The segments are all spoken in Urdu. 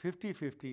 50-50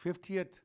50th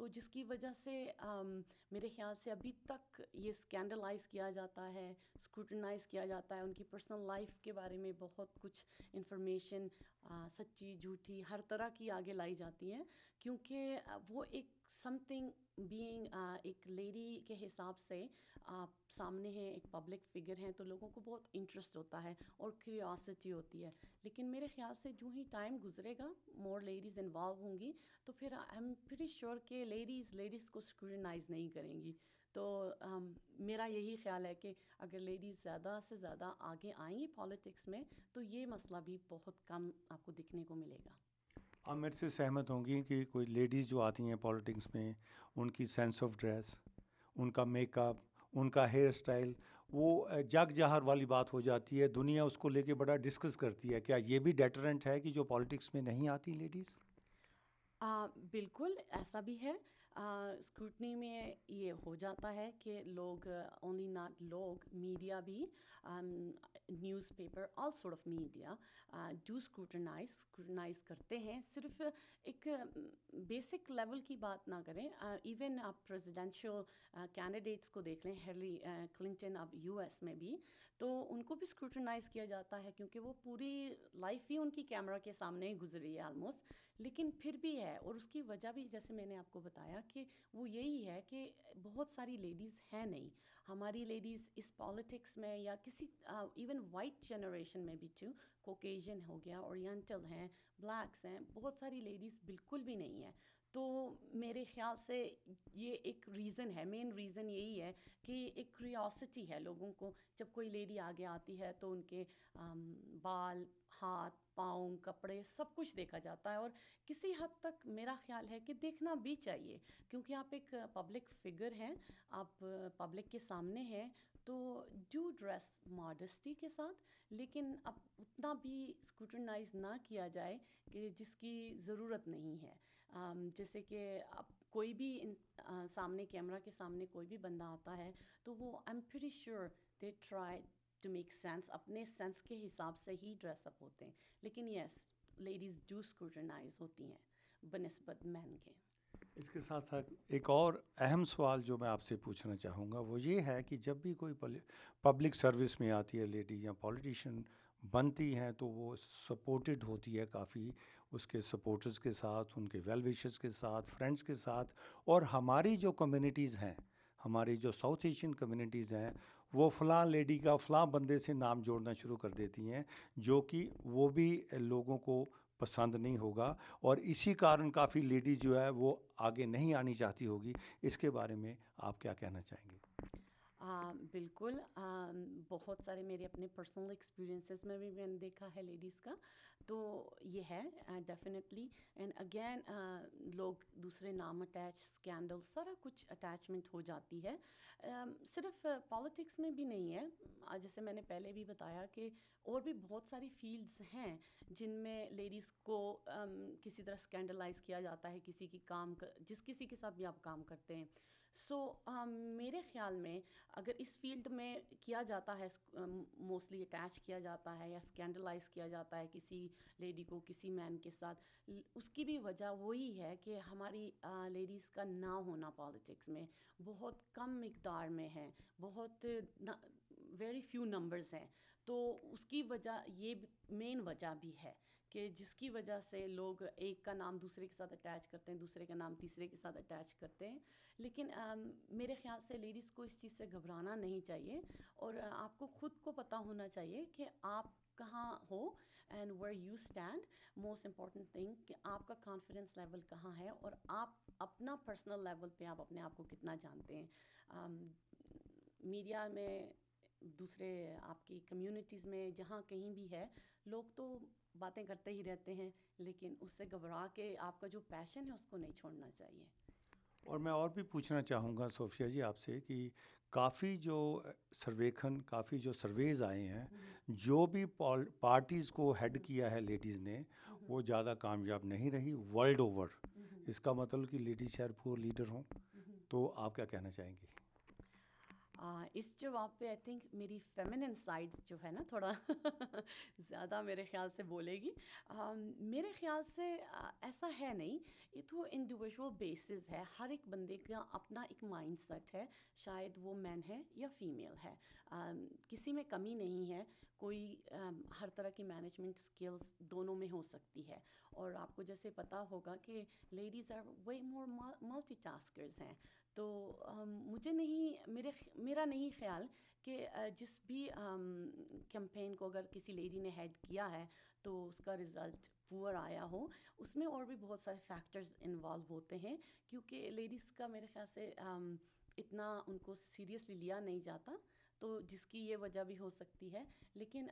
تو جس کی وجہ سے میرے خیال سے ابھی تک یہ اسکینڈلائز کیا جاتا ہے، اسکروٹنائز کیا جاتا ہے، ان کی پرسنل لائف کے بارے میں بہت کچھ انفارمیشن سچی جھوٹی ہر طرح کی آگے لائی جاتی ہے، کیونکہ وہ ایک سم تھنگ بینگ ایک لیڈی کے حساب سے آپ سامنے ہیں، ایک پبلک فگر ہیں، تو لوگوں کو بہت انٹرسٹ ہوتا ہے اور کیوریاسٹی ہوتی ہے. لیکن میرے خیال سے جو ہی ٹائم گزرے گا، مور لیڈیز انوالو ہوں گی، تو پھر آئی ایم پریٹی شیور کہ لیڈیز کو اسکروٹنائز نہیں کریں گی. تو میرا یہی خیال ہے کہ اگر لیڈیز زیادہ سے زیادہ آگے آئیں گی پالیٹکس میں تو یہ مسئلہ بھی بہت کم آپ کو دکھنے کو ملے گا. آپ میرے سے سہمت ہوں گی کہ کوئی لیڈیز جو آتی ہیں پالیٹکس میں، ان کی سینس آف ڈریس، ان کا میک اپ، ان کا ہیئر اسٹائل، وہ جگ جہار والی بات ہو جاتی ہے. دنیا اس کو لے کے بڑا ڈسکس کرتی ہے. کیا یہ بھی ڈیٹرنٹ ہے کہ جو پالیٹکس میں نہیں آتی لیڈیز؟ بالکل ایسا بھی ہے. اسکروٹنی میں یہ ہو جاتا ہے کہ لوگ اونلی ناٹ لوگ، میڈیا بھی، news paper, all sort of media do scrutinise کرتے ہیں. صرف ایک بیسک لیول کی بات نہ کریں، ایون آپ پریزیڈینشیل کینڈیڈیٹس کو دیکھ لیں، ہیلری کلنٹن اب US میں بھی، تو ان کو بھی اسکروٹنائز کیا جاتا ہے کیونکہ وہ پوری لائف ہی ان کی کیمرہ کے سامنے ہی گزری ہے آلموسٹ. لیکن پھر بھی ہے، اور اس کی وجہ بھی جیسے میں نے آپ کو بتایا کہ وہ یہی ہے کہ بہت ساری لیڈیز ہیں نہیں. ہماری لیڈیز اس پالیٹکس میں یا کسی ایون وائٹ جنریشن میں بھی کوکیشین ہو گیا، اورینٹل ہیں، بلیکس ہیں، بہت ساری لیڈیز بالکل بھی نہیں ہیں. تو میرے خیال سے یہ ایک ریزن ہے، مین ریزن یہی ہے کہ ایک کیوریاسٹی ہے لوگوں کو. جب کوئی لیڈی آگے آتی ہے تو ان کے بال، ہاتھ، پاؤں، کپڑے سب کچھ دیکھا جاتا ہے، اور کسی حد تک میرا خیال ہے کہ دیکھنا بھی چاہیے، کیونکہ آپ ایک پبلک فگر ہیں، آپ پبلک کے سامنے ہیں، تو ڈو ڈریس ماڈسٹی کے ساتھ، لیکن اب اتنا بھی اسکروٹنائز نہ کیا جائے کہ جس کی ضرورت نہیں ہے. جیسے کہ اب کوئی بھی سامنے کیمرہ کے سامنے کوئی بھی بندہ آتا ہے تو وہ I'm pretty sure they try to make sense, اپنے سینس کے حساب سے ہی ڈریس اپ ہوتے ہیں. لیکن یس، لیڈیز ڈو اسکروٹنائز ہوتی ہیں بنسبت مین کے. اس کے ساتھ ساتھ ایک اور اہم سوال جو میں آپ سے پوچھنا چاہوں گا وہ یہ ہے کہ جب بھی کوئی پبلک سروس میں آتی ہے لیڈی یا پولیٹیشین بنتی ہیں تو وہ سپورٹڈ ہوتی ہے کافی اس کے سپورٹرز کے ساتھ، ان کے ویل وشرز کے ساتھ، فرینڈس کے ساتھ. اور ہماری جو کمیونٹیز ہیں، ہماری جو ساؤتھ ایشین کمیونٹیز ہیں، وہ فلاں لیڈی کا فلاں بندے سے نام جوڑنا شروع کر دیتی ہیں، جو کہ وہ بھی لوگوں کو پسند نہیں ہوگا، اور اسی کارن کافی لیڈی جو ہے وہ آگے نہیں آنی چاہتی ہوگی. اس کے بارے میں آپ کیا کہنا چاہیں گے؟ بالکل، بہت سارے میرے اپنے پرسنل ایکسپیرینسز میں بھی میں نے دیکھا ہے لیڈیز کا، تو یہ ہے ڈیفینیٹلی. اینڈ اگین لوگ دوسرے نام اٹیچ، اسکینڈل، سارا کچھ اٹیچمنٹ ہو جاتی ہے. صرف پالیٹکس میں بھی نہیں ہے، جیسے میں نے پہلے بھی بتایا کہ اور بھی بہت ساری فیلڈز ہیں جن میں لیڈیز کو کسی طرح اسکینڈلائز کیا جاتا ہے، کسی کی جس کسی کے ساتھ بھی آپ کام کرتے ہیں. سو میرے خیال میں اگر اس فیلڈ میں کیا جاتا ہے، موسٹلی اٹیچ کیا جاتا ہے یا اسکینڈلائز کیا جاتا ہے کسی لیڈی کو کسی مین کے ساتھ، اس کی بھی وجہ وہی ہے کہ ہماری لیڈیز کا نہ ہونا پالیٹکس میں بہت کم مقدار میں ہے، بہت ویری فیو نمبرز ہیں. تو اس کی وجہ یہ مین وجہ بھی ہے کہ جس کی وجہ سے لوگ ایک کا نام دوسرے کے ساتھ اٹیچ کرتے ہیں، دوسرے کا نام تیسرے کے ساتھ اٹیچ کرتے ہیں. لیکن میرے خیال سے لیڈیز کو اس چیز سے گھبرانا نہیں چاہیے، اور آپ کو خود کو پتہ ہونا چاہیے کہ آپ کہاں ہو and where you stand. Most important thing کہ آپ کا کانفیڈنس لیول کہاں ہے، اور آپ اپنا پرسنل لیول پہ آپ اپنے آپ کو کتنا جانتے ہیں. میڈیا میں، دوسرے آپ کی کمیونٹیز میں، جہاں کہیں بھی ہے، لوگ تو باتیں کرتے ہی رہتے ہیں، لیکن اس سے گھبرا کے آپ کا جو پیشن ہے اس کو نہیں چھوڑنا چاہیے. اور میں اور بھی پوچھنا چاہوں گا صوفیہ جی آپ سے کہ کافی جو کافی جو سرویز آئے ہیں، جو بھی پارٹیز کو ہیڈ کیا ہے لیڈیز نے، وہ زیادہ کامیاب نہیں رہی ورلڈ اوور. اس کا مطلب کہ لیڈیز شاید پور لیڈر ہوں. تو آپ کیا کہنا چاہیں گے؟ اس جواب پہ آئی تھنک میری فیمنن سائڈ جو ہے نا تھوڑا زیادہ میرے خیال سے بولے گی. میرے خیال سے ایسا ہے نہیں, یہ تو انڈیویژول بیسز ہے, ہر ایک بندے کا اپنا ایک مائنڈ سیٹ ہے, شاید وہ مین ہے یا فیمیل ہے, کسی میں کمی نہیں ہے, کوئی ہر طرح کی مینجمنٹ اسکلز دونوں میں ہو سکتی ہے. اور آپ کو جیسے پتہ ہوگا کہ ladies are way more multitaskers ہیں, تو مجھے نہیں, میرا نہیں خیال کہ جس بھی کیمپین کو اگر کسی لیڈی نے ہیڈ کیا ہے تو اس کا رزلٹ پور آیا ہو, اس میں اور بھی بہت سارے فیکٹرز انوالو ہوتے ہیں, کیونکہ لیڈیز کا میرے خیال سے اتنا ان کو سیریسلی لیا نہیں جاتا, تو جس کی یہ وجہ بھی ہو سکتی ہے. لیکن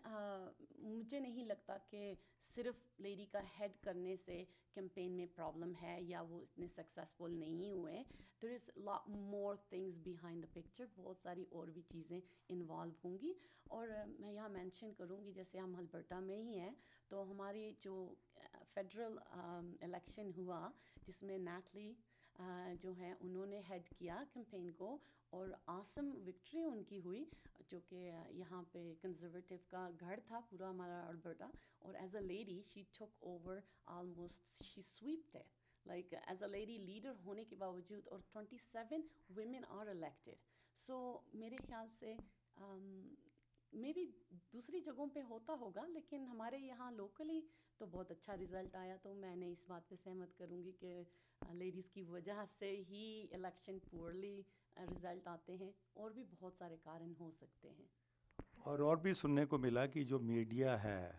مجھے نہیں لگتا کہ صرف لیڈی کا ہیڈ کرنے سے کیمپین میں پرابلم ہے یا وہ اتنے سکسیزفل نہیں ہوئے ہیں. There is lot more things behind the picture, بہت ساری اور بھی چیزیں انوالو ہوں گی. اور میں یہاں مینشن کروں گی, جیسے ہم البرٹا میں ہی ہیں, تو ہماری جو فیڈرل الیکشن ہوا جس میں نیٹلی جو ہیں انہوں نے ہیڈ کیا کیمپین کو, اور آسم وکٹری ان کی ہوئی, جو کہ یہاں پہ کنزرویٹو کا گھر تھا پورا ہمارا البرٹا, اور as a lady she took over almost, she swept it like as a lady leader ہونے کے باوجود, اور 27 ویمن آر الیکٹڈ. سو میرے خیال سے مے بی دوسری جگہوں پہ ہوتا ہوگا, لیکن ہمارے یہاں لوکلی تو بہت اچھا رزلٹ آیا. تو میں نے اس بات پہ سہمت کروں گی کہ لیڈیز کی وجہ سے ہی الیکشن پورلی رزلٹ آتے ہیں, اور بھی بہت سارے کارن ہو سکتے ہیں. اور بھی سننے کو ملا کہ جو میڈیا ہے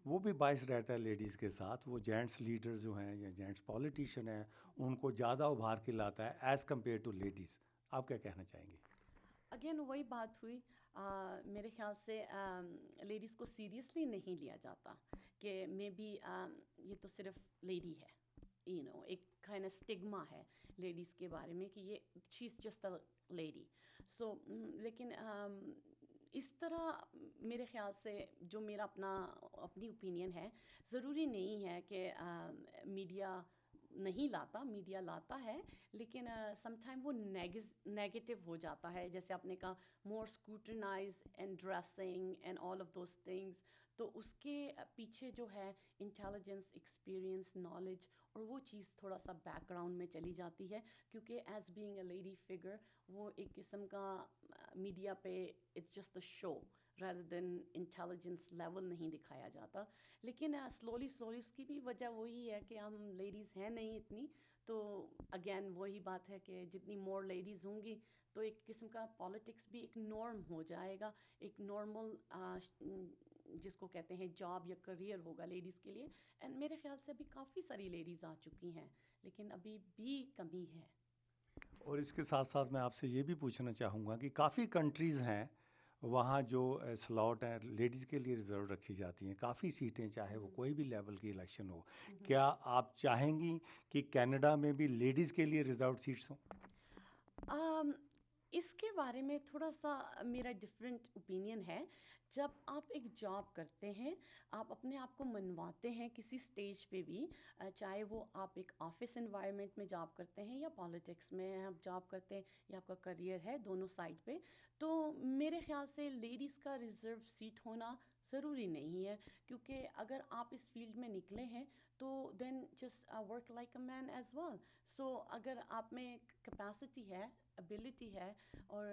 وہ بھی باعث رہتا ہے لیڈیز کے ساتھ, وہ جینٹس لیڈر جو ہیں یا جینٹس پولیٹیشین ہیں ان کو زیادہ ابھار کے لاتا ہے ایز کمپیئر ٹو لیڈیز. آپ کیا کہنا چاہیں گے؟ اگین وہی بات ہوئی, میرے خیال سے لیڈیز کو سیریسلی نہیں لیا جاتا کہ مے بی یہ تو صرف لیڈی ہے, ایک کائنڈ اسٹگما ہے لیڈیز کے بارے میں کہ یہ شی از جسٹ اے لیڈی. سو لیکن اس طرح میرے خیال سے جو میرا اپنی اوپینین ہے, ضروری نہیں ہے کہ میڈیا نہیں لاتا, میڈیا لاتا ہے, لیکن سم ٹائم وہ نیگیٹو ہو جاتا ہے, جیسے آپ نے کہا more scrutinize and dressing and all of those things. تو اس کے پیچھے جو ہے انٹیلیجنس, ایکسپیرئنس, نالج, اور وہ چیز تھوڑا سا بیک گراؤنڈ میں چلی جاتی ہے, کیونکہ as being a lady figure وہ ایک قسم کا میڈیا پہ it's just a show rather than intelligence level نہیں دکھایا جاتا. لیکن سلولی اس کی بھی وجہ وہی ہے کہ ہم لیڈیز ہیں نہیں اتنی, تو اگین وہی بات ہے کہ جتنی مور لیڈیز ہوں گی تو ایک قسم کا پالیٹکس بھی ایک نارم ہو جائے گا, ایک نارمل جس کو کہتے ہیں جاب یا کریئر ہوگا لیڈیز کے لیے. اینڈ میرے خیال سے ابھی کافی ساری لیڈیز آ چکی ہیں, لیکن ابھی بھی کمی ہے. اور اس کے ساتھ ساتھ میں آپ سے یہ بھی پوچھنا چاہوں گا کہ کافی کنٹریز ہیں وہاں جو سلاٹ ہیں لیڈیز کے لیے ریزرو رکھی جاتی ہیں, کافی سیٹیں, چاہے وہ کوئی بھی لیول کی الیکشن ہو. کیا آپ چاہیں گی کہ کینیڈا میں بھی لیڈیز کے لیے ریزرو سیٹس ہوں؟ اس کے بارے میں تھوڑا سا میرا ڈفرینٹ اوپینین ہے. جب آپ ایک جاب کرتے ہیں, آپ اپنے آپ کو منواتے ہیں کسی اسٹیج پہ بھی, چاہے وہ آپ ایک آفس انوائرمنٹ میں جاب کرتے ہیں یا پالیٹکس میں آپ جاب کرتے ہیں یا آپ کا کریئر ہے, دونوں سائڈ پہ, تو میرے خیال سے لیڈیز کا ریزرو سیٹ ہونا ضروری نہیں ہے. کیونکہ اگر آپ اس فیلڈ میں نکلے ہیں تو then just work like a man as well. So اگر آپ میں کیپیسٹی ہے, ابیلٹی ہے, اور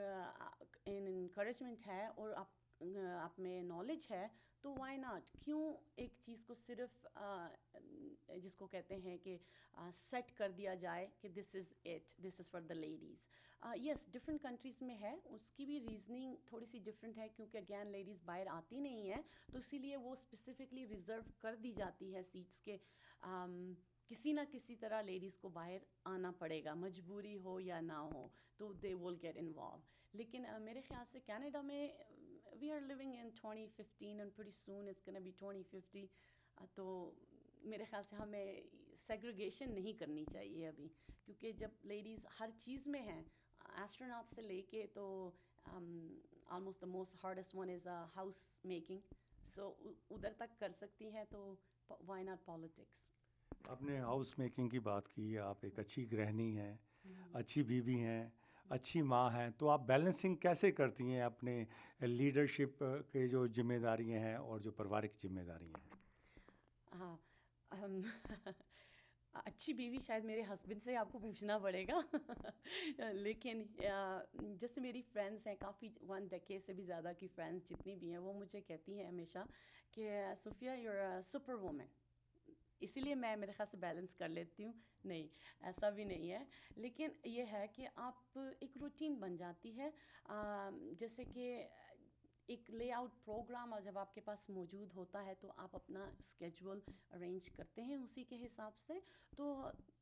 انکریجمنٹ ہے, اور آپ میں نالج ہے, تو وائی ناٹ, کیوں ایک چیز کو صرف جس کو کہتے ہیں کہ سیٹ کر دیا جائے کہ this is it, this is for the ladies. Yes, different countries میں ہے, اس کی بھی ریزننگ تھوڑی سی ڈفرینٹ ہے, کیونکہ اگین لیڈیز باہر آتی نہیں ہیں, تو اسی لیے وہ اسپیسیفکلی ریزرو کر دی جاتی ہے سیٹس کے. کسی نہ کسی طرح لیڈیز کو باہر آنا پڑے گا, مجبوری ہو یا نہ ہو, تو دے ول گیٹ انوالو. لیکن میرے خیال سے کینیڈا میں we are living in 2015 and pretty soon it's gonna be 2050. تو میرے خیال سے ہمیں سیگریگیشن نہیں کرنی چاہیے ابھی, کیونکہ جب لیڈیز ہر چیز میں ہیں, ایسٹروناٹ سے لے کے تو almost the most hardest one is house making, so ادھر تک کر سکتی ہیں, تو وائی ناٹ پالیٹکس. آپ نے ہاؤس میکنگ کی بات کی, آپ ایک اچھی گرہنی ہیں, اچھی بیوی ہیں, اچھی ماں ہیں، تو آپ بیلنسنگ کیسے کرتی ہیں اپنے لیڈرشپ کے جو ذمہ داریاں ہیں اور جو پریوارک ذمہ داریاں ہیں؟ ہاں ہم اچھی بیوی شاید میرے ہسبینڈ سے آپ کو پوچھنا پڑے گا لیکن جیسے میری فرینڈس ہیں کافی 1 decade سے بھی زیادہ کی فرینڈس جتنی بھی ہیں وہ مجھے کہتی ہیں ہمیشہ کہ صوفیہ یور سپر وومن، اسی لیے میں میرے خیال سے بیلنس کر لیتی ہوں. نہیں، ایسا بھی نہیں ہے، لیکن یہ ہے کہ آپ ایک روٹین بن جاتی ہے. جیسے کہ ایک لے آؤٹ پروگرام جب آپ کے پاس موجود ہوتا ہے تو آپ اپنا اسکیجول ارینج کرتے ہیں اسی کے حساب سے. تو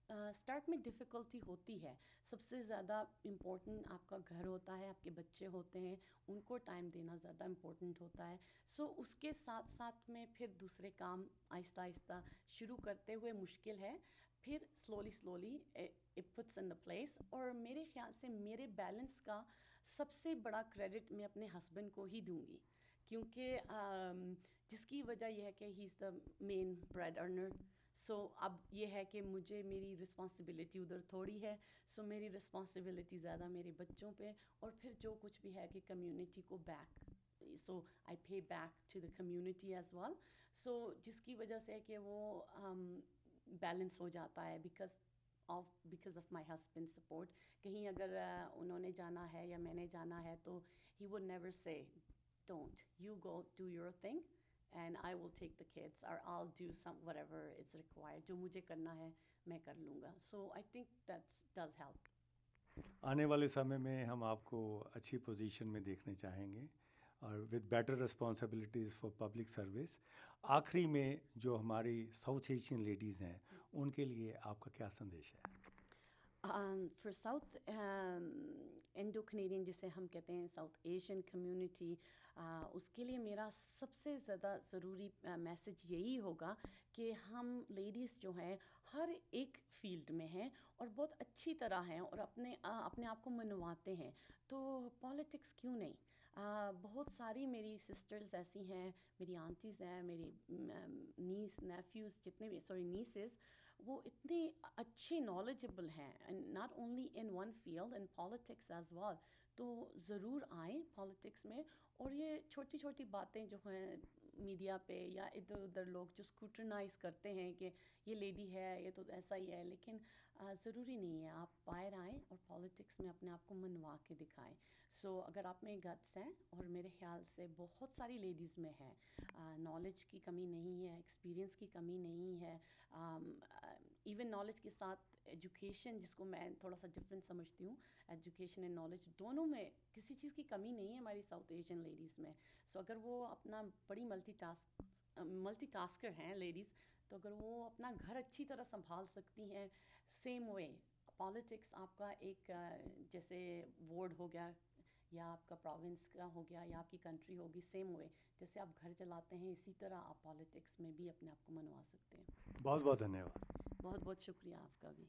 اسٹارٹ میں ڈفیکلٹی ہوتی ہے، سب سے زیادہ امپورٹنٹ آپ کا گھر ہوتا ہے، آپ کے بچے ہوتے ہیں، ان کو ٹائم دینا زیادہ امپورٹنٹ ہوتا ہے. سو اس کے ساتھ ساتھ میں پھر دوسرے کام آہستہ آہستہ شروع کرتے ہوئے مشکل ہے، پھر slowly it puts in the place. اور میرے خیال سے میرے بیلنس کا سب سے بڑا کریڈٹ میں اپنے ہسبینڈ کو ہی دوں گی، کیونکہ جس کی وجہ یہ ہے کہ ہی از دا مین بریڈ ارنر. سو اب یہ ہے کہ مجھے میری رسپانسبلٹی ادھر تھوڑی ہے، سو میری رسپانسبلٹی زیادہ میرے بچوں پہ، اور پھر جو کچھ بھی ہے کہ کمیونٹی کو back, so I pay back to the community as well. So جس کی وجہ سے کہ وہ بیلنس ہو جاتا ہے because of my husband support. کہیں اگر انہوں نے جانا ہے یا میں نے جانا ہے تو he would never say don't you go do your thing and I will take the kids اور all do some whatever it's required. جو مجھے کرنا ہے میں کر لوں گا. So I think that's does help. آنے والے سمے میں ہم آپ کو اچھی پوزیشن میں دیکھنے چاہیں گے اور with better responsibilities for public service. آخری میں جو ہماری ساؤتھ ایشین لیڈیز ہیں ان کے لیے آپ کا کیا سندیش ہے؟ فار ساؤتھ انڈو کنیڈین جسے ہم کہتے ہیں ساؤتھ ایشین کمیونٹی، اس کے لیے میرا سب سے زیادہ ضروری میسج یہی ہوگا کہ ہم لیڈیز جو ہیں ہر ایک فیلڈ میں ہیں اور بہت اچھی طرح ہیں اور اپنے آپ کو منواتے ہیں، تو پالیٹکس کیوں نہیں. بہت ساری میری سسٹرز ایسی ہیں، میری آنٹیز ہیں، میری نیس نیفیوز جتنے بھی نیسز، وہ اتنے اچھے نالجبل ہیں not only in one field in politics as well. تو ضرور آئیں پالیٹکس میں. اور یہ چھوٹی چھوٹی باتیں جو ہیں میڈیا پہ یا ادھر ادھر لوگ جو اسکروٹنائز کرتے ہیں کہ یہ لیڈی ہے یہ تو ایسا ہی ہے، لیکن ضروری نہیں ہے. آپ باہر آئیں اور پالیٹکس میں اپنے آپ کو منوا کے دکھائیں. سو اگر آپ میں گٹس ہیں، اور میرے خیال سے بہت ساری لیڈیز میں ہے، نالج کی کمی نہیں ہے، ایکسپیرینس کی کمی نہیں ہے، ایون نالج کے ساتھ ایجوکیشن جس کو میں تھوڑا سا ڈفرینٹ سمجھتی ہوں، ایجوکیشن اینڈ نالج دونوں میں کسی چیز کی کمی نہیں ہے ہماری ساؤتھ ایشین لیڈیز میں. سو اگر وہ اپنا بڑی ملٹی ٹاسکر ہیں لیڈیز، تو اگر وہ اپنا گھر اچھی طرح سنبھال سکتی ہیں، سیم وے پالیٹکس آپ کا ایک جیسے وارڈ ہو گیا یا آپ کا پروونس کا ہو گیا یا آپ کی کنٹری ہوگی، سیم وے جیسے آپ گھر چلاتے ہیں اسی طرح آپ پالیٹکس میں بھی اپنے آپ کو منوا سکتے ہیں. بہت بہت دھنیہ واد. بہت بہت شکریہ آپ کا بھی.